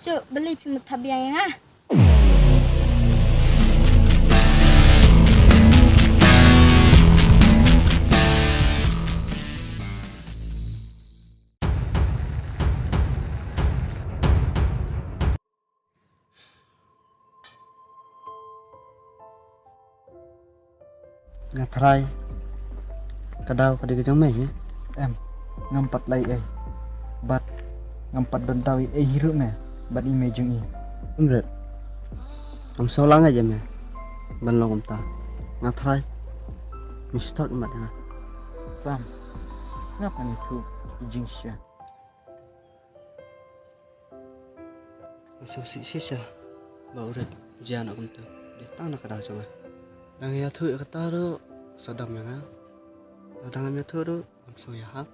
Cuk, beli pimut tabiang yang ah. Ngatrai kadau pada kejang mai em ngampat lai bat ngampat dontawi hirup me bat imejung umret am solang aja me ban longom ta ngatrai mistak mat na sam ngapa ni tu ijing sya so sisa bauret jana kuntu ditang nak kadau cuma yang ya tu kata ro sadam ya Dangan ya tu ro amso ya ha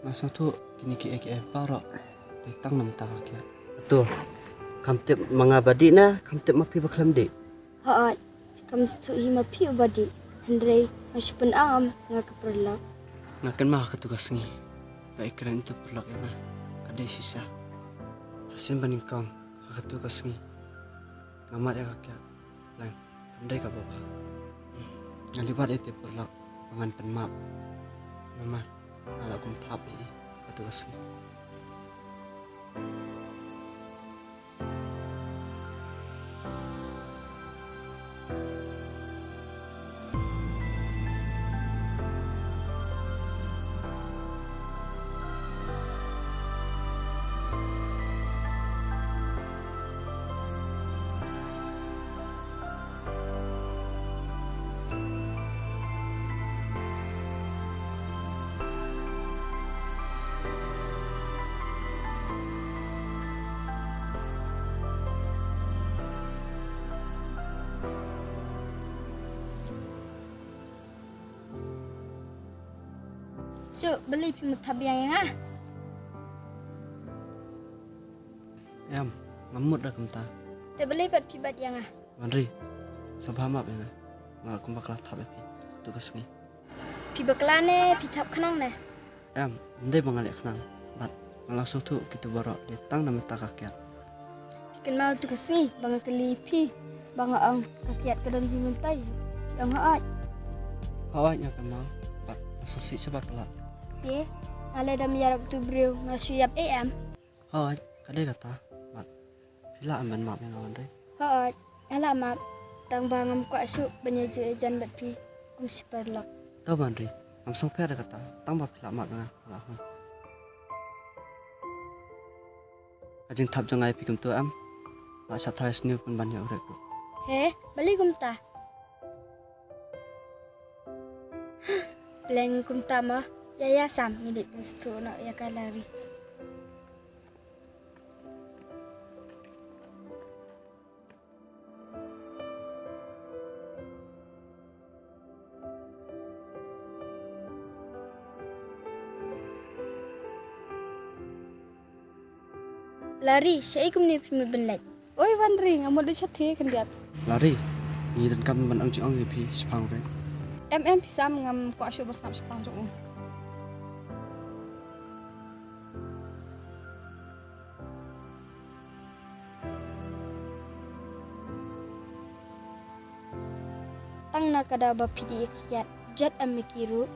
masa tu kini ki paro ditang nam ta kya tu kamtip mangabadi na kamtip mapi baklam de Haat, kam stu hima pi ubadi. Hendrei maspen am ngak perla. ngakan mah ketugas ni baik keren itu perlak ya mah kadai sisa hasim baning kang ketugas ni ngamat ya kya lain pandai ka bapa ngalibat itu perlak pangan penmap mama ala kum thap ni ketugas ni Cuk, beli pimut tabiang yang ah. Em ngamut dah kumta Te beli bat pibat yang ah. Manri sabhamap ya ngakum bakal thap ya tugas ni Pibaklane, pitap kenang ne. em ndai bangal eknang bat langsung tu kita borok ditang nama ta kakyat Pikan mau tu kasi, banga kelipi, banga ang kakiat kadang jimuntai. Yang haat, hawanya kan mau bat asosiasi sebab kelak te, ale dam yarap tu brio ngasuyap am. hawaj kadai kata bat pila aman map yang Manri Haat, alamat, tang bangam kwa su banyajo ejan bat pi, kum siperlak. tahu Manri langsung per kata tambah pila map dengan lahun ajeng thap jangai pikum tu am ba sathais new pun banyak urek ku He, beli kumta. Beleng kumta mah, ya sam milik restu nak ya kalari. Lari, saya kum ni pimut benlek. Oi Wanri, ngamut dia chathe kan dia. lari ni dan kam ban ang chiong ni pi spang re MM pisam ngam kwa shu bas nam sepang jong. Tang na kada ba pidi yat jat amikiru